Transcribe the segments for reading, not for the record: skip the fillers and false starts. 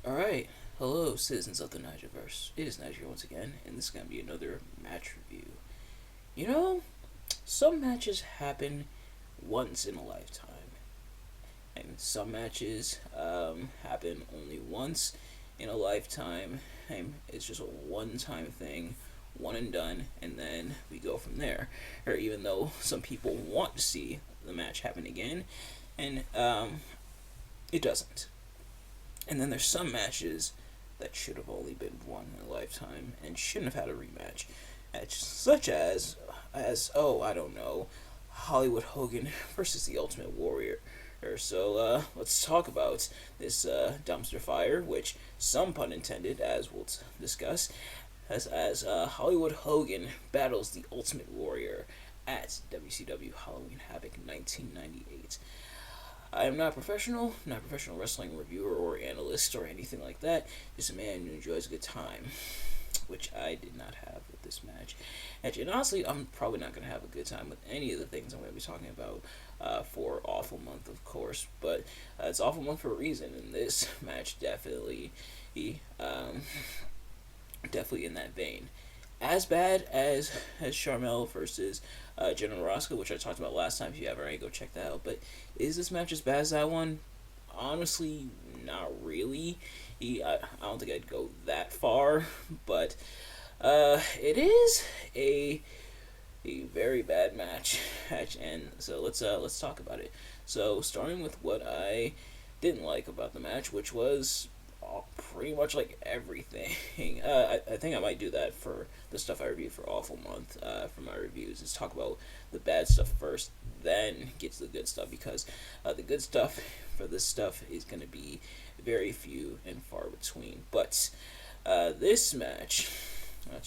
Alright, hello citizens of the Nigelverse. It is Nigel once again, and this is going to be another match review. You know, some matches happen once in a lifetime, and some matches happen only once in a lifetime, and it's just a one-time thing, one and done, and then we go from there. Or even though some people want to see the match happen again, and it doesn't. And then there's some matches that should have only been won in a lifetime and shouldn't have had a rematch, such as I don't know, Hollywood Hogan versus the Ultimate Warrior. So let's talk about this dumpster fire, which some pun intended, as we'll discuss, as Hollywood Hogan battles the Ultimate Warrior at WCW Halloween Havoc 1998. I am not a professional wrestling reviewer or analyst or anything like that. Just a man who enjoys a good time, which I did not have with this match. And honestly, I'm probably not going to have a good time with any of the things I'm going to be talking about for Awful Month, of course. But it's Awful Month for a reason, and this match um, definitely in that vein. As bad as Charmel versus General Roscoe, which I talked about last time. If you haven't already, go check that out. But is this match as bad as that one? Honestly, not really. I don't think I'd go that far, but it is a very bad match, and so let's talk about it. So starting with what I didn't like about the match, which was pretty much like everything. I think I might do that for the stuff I review for Awful Month for my reviews. Is talk about the bad stuff first, then get to the good stuff because the good stuff for this stuff is going to be very few and far between. But this match,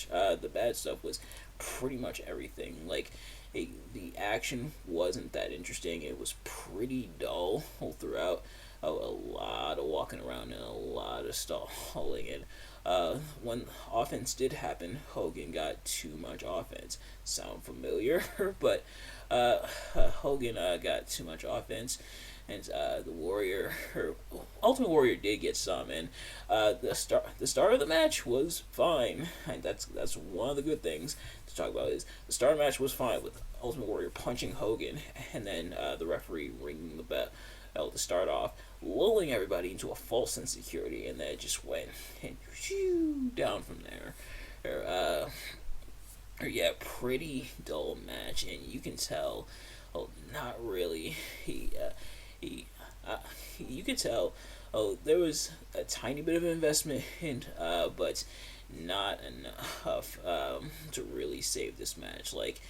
the bad stuff was pretty much everything. Like the action wasn't that interesting. It was pretty dull all throughout. A lot of walking around and a lot of stalling. And when offense did happen, Hogan got too much offense. Sound familiar? But Hogan got too much offense, and the Warrior, or Ultimate Warrior, did get some. And the start of the match was fine. And that's one of the good things to talk about is the start of the match was fine with Ultimate Warrior punching Hogan, and then the referee ringing the bell to start off, lulling everybody into a false insecurity, and then it just went and down from there. Yeah, pretty dull match, and you can tell, oh, not really. He, uh, you could tell, oh, there was a tiny bit of investment in, but not enough to really save this match. Like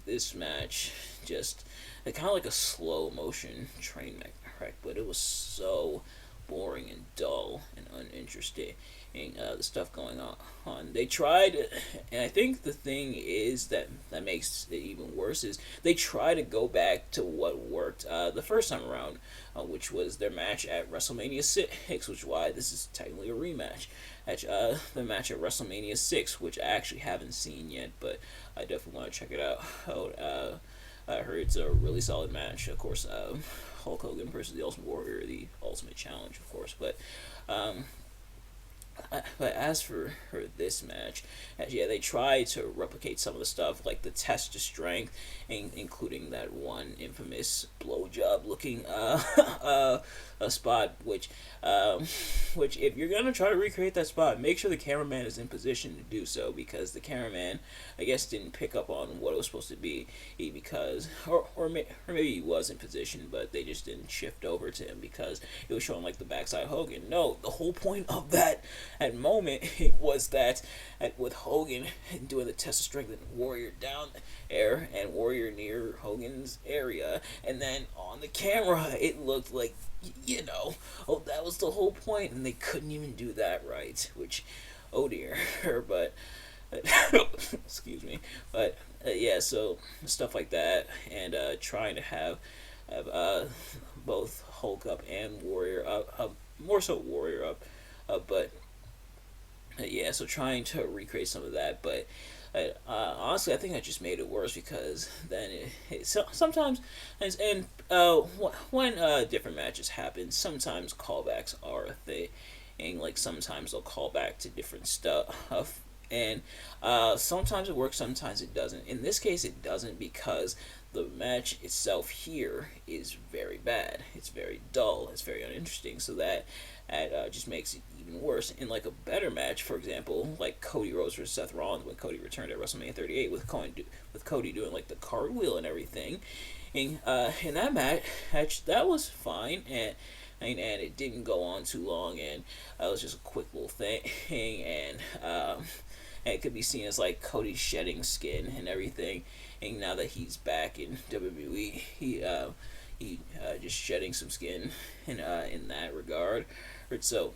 this match just kind of like a slow motion train wreck, but it was so boring and dull and uninteresting. The stuff going on. They tried, and I think the thing is that makes it even worse is they try to go back to what worked the first time around, which was their match at WrestleMania 6, which is why this is technically a rematch. The match at WrestleMania 6, which I actually haven't seen yet, but I definitely want to check it out. I heard it's a really solid match. Of course, Hulk Hogan versus the Ultimate Warrior, the Ultimate Challenge, of course. But as for this match, yeah, they tried to replicate some of the stuff, like the test of strength, including that one infamous blowjob looking a spot, which if you're gonna try to recreate that spot, make sure the cameraman is in position to do so, because the cameraman, I guess, didn't pick up on what it was supposed to be, because or maybe he was in position, but they just didn't shift over to him because it was showing like the backside Hogan. No, the whole point of that at moment was that with Hogan doing the test of strength and Warrior down there and Warrior near Hogan's area, and then on the camera it looked like, oh, that was the whole point, and they couldn't even do that right, which, oh dear. But excuse me. But yeah, so stuff like that, and trying to have both Hulk up and Warrior up, more so Warrior up, but yeah, so trying to recreate some of that, but honestly, I think I just made it worse because then sometimes, and when different matches happen, sometimes callbacks are a thing, and like sometimes they'll call back to different stuff. And sometimes it works, sometimes it doesn't. In this case, it doesn't because the match itself here is very bad. It's very dull. It's very uninteresting. So that just makes it even worse. In like a better match, for example, like Cody Rhodes versus Seth Rollins when Cody returned at WrestleMania 38 with Cody doing like the cartwheel and everything. And in that match, that was fine, and it didn't go on too long, and it was just a quick little thing, and it could be seen as like Cody shedding skin and everything. And now that he's back in WWE, he just shedding some skin in that regard. So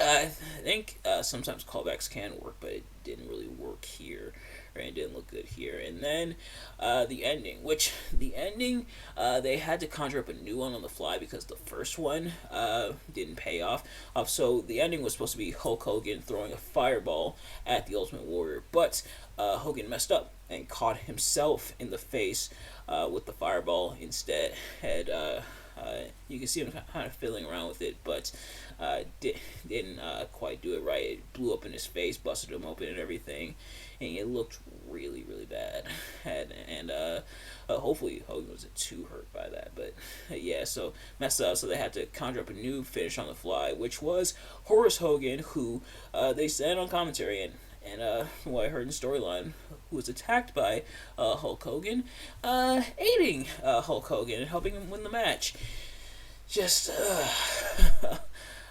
I think sometimes callbacks can work, but it didn't really work here. Right, it didn't look good here. And then the ending, they had to conjure up a new one on the fly because the first one didn't pay off. So the ending was supposed to be Hulk Hogan throwing a fireball at the Ultimate Warrior, but Hogan messed up and caught himself in the face with the fireball instead. You can see him kind of fiddling around with it, but didn't quite do it right. It blew up in his face, busted him open and everything, and it looked really, really bad. And hopefully Hogan wasn't too hurt by that, but yeah, so messed up. So they had to conjure up a new finish on the fly, which was Horace Hogan, who they said on commentary and from what I heard in storyline, who was attacked by Hulk Hogan, aiding Hulk Hogan and helping him win the match. Just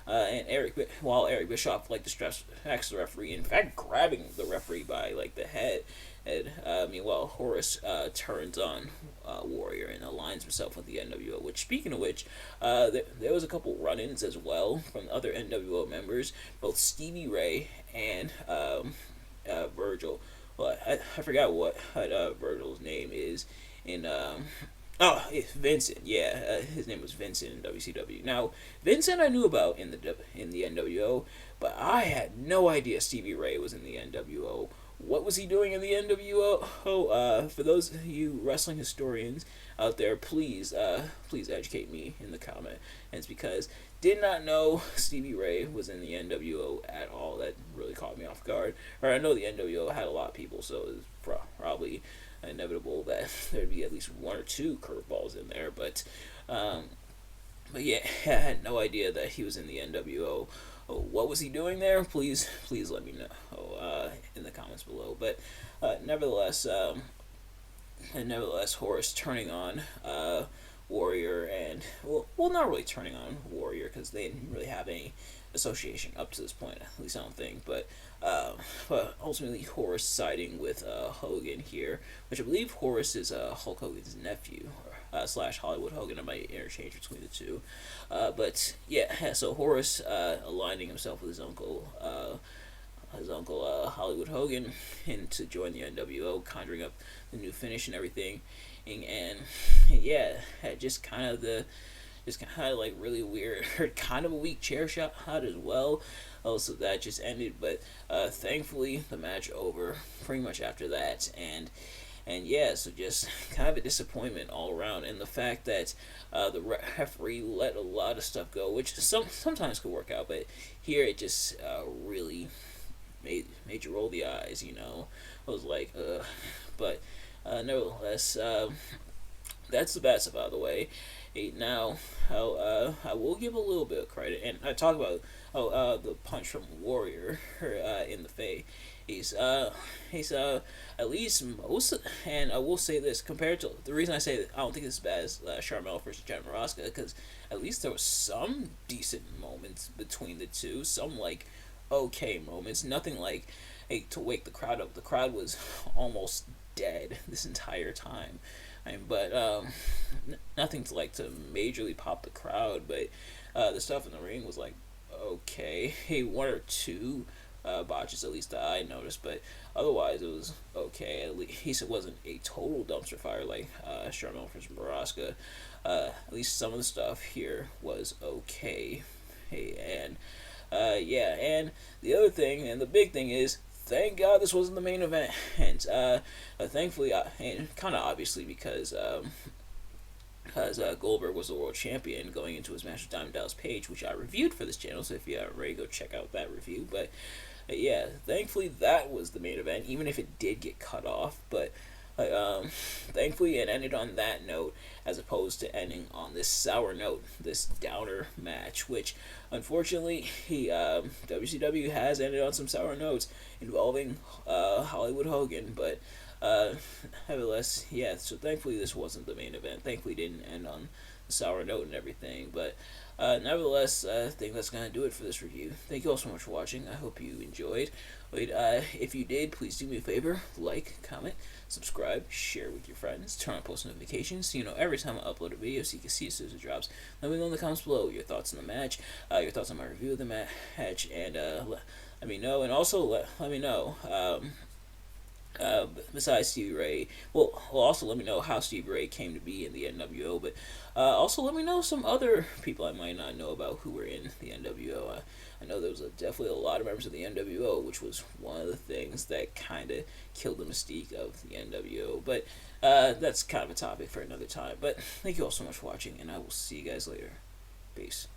and while Eric Bischoff like distracts the referee, in fact grabbing the referee by like the head. And meanwhile, Horace turns on Warrior and aligns himself with the NWO. Which, speaking of which, there was a couple run-ins as well from other NWO members, both Stevie Ray and Virgil. Well, I forgot what Virgil's name is in. It's Vincent. Yeah, his name was Vincent in WCW. Now, Vincent I knew about in the NWO, but I had no idea Stevie Ray was in the NWO. What was he doing in the NWO? For those of you wrestling historians out there, please educate me in the comment. And it's because did not know Stevie Ray was in the NWO at all. That really caught me off guard. Or I know the NWO had a lot of people, so it was probably inevitable that there'd be at least one or two curveballs in there. But yeah, I had no idea that he was in the NWO. What was he doing there? Please let me know in the comments below. But nevertheless, Horace turning on Warrior, and well, not really turning on Warrior because they didn't really have any association up to this point. At least I don't think. But ultimately, Horace siding with Hogan here, which I believe Horace is Hulk Hogan's nephew. / Hollywood Hogan. I might interchange between the two. But yeah, so Horace aligning himself with his uncle Hollywood Hogan, and to join the NWO, conjuring up the new finish and everything, and yeah, just kind of like really weird, kind of a weak chair shot as well. So that just ended, but thankfully the match over pretty much after that, and yeah, so just kind of a disappointment all around. And the fact that the referee let a lot of stuff go, which sometimes could work out, but here it just really made you roll the eyes, you know. I was like, but nevertheless, that's the bad stuff out of the way. Now, I will give a little bit of credit, and I talk about the punch from Warrior in the face. He's at least most, and I will say this, compared to the reason I say that I don't think it's as bad as Sharmell versus Jen Maraska, because at least there was some decent moments between the two, some like okay moments, nothing like to wake the crowd up. The crowd was almost dead this entire time. But nothing to like to majorly pop the crowd, but the stuff in the ring was like okay. One or two botches at least that I noticed, but otherwise it was okay. At least it wasn't a total dumpster fire like Sharmell versus Maraska. At least some of the stuff here was okay. And yeah, and the other thing, and the big thing is, thank God this wasn't the main event. And thankfully, and kind of obviously, because because Goldberg was the world champion going into his match with Diamond Dallas Page, which I reviewed for this channel. So if you haven't already, go check out that review. But yeah, thankfully that was the main event, even if it did get cut off. But thankfully it ended on that note, as opposed to ending on this sour note, this downer match, which unfortunately WCW has ended on some sour notes involving Hollywood Hogan. But nevertheless, yeah. So thankfully this wasn't the main event. Thankfully it didn't end on a sour note and everything. But nevertheless, I think that's gonna do it for this review. Thank you all so much for watching. I hope you enjoyed. If you did, please do me a favor: like, comment, subscribe, share with your friends, turn on post notifications so you know every time I upload a video, so you can see as soon as it drops. Let me know in the comments below your thoughts on the match, your thoughts on my review of the match, and let me know. And also let me know. Besides Stevie Ray, also let me know how Stevie Ray came to be in the NWO, but also let me know some other people I might not know about who were in the NWO. I know there was definitely a lot of members of the NWO, which was one of the things that kind of killed the mystique of the NWO, but that's kind of a topic for another time. But thank you all so much for watching, and I will see you guys later. Peace.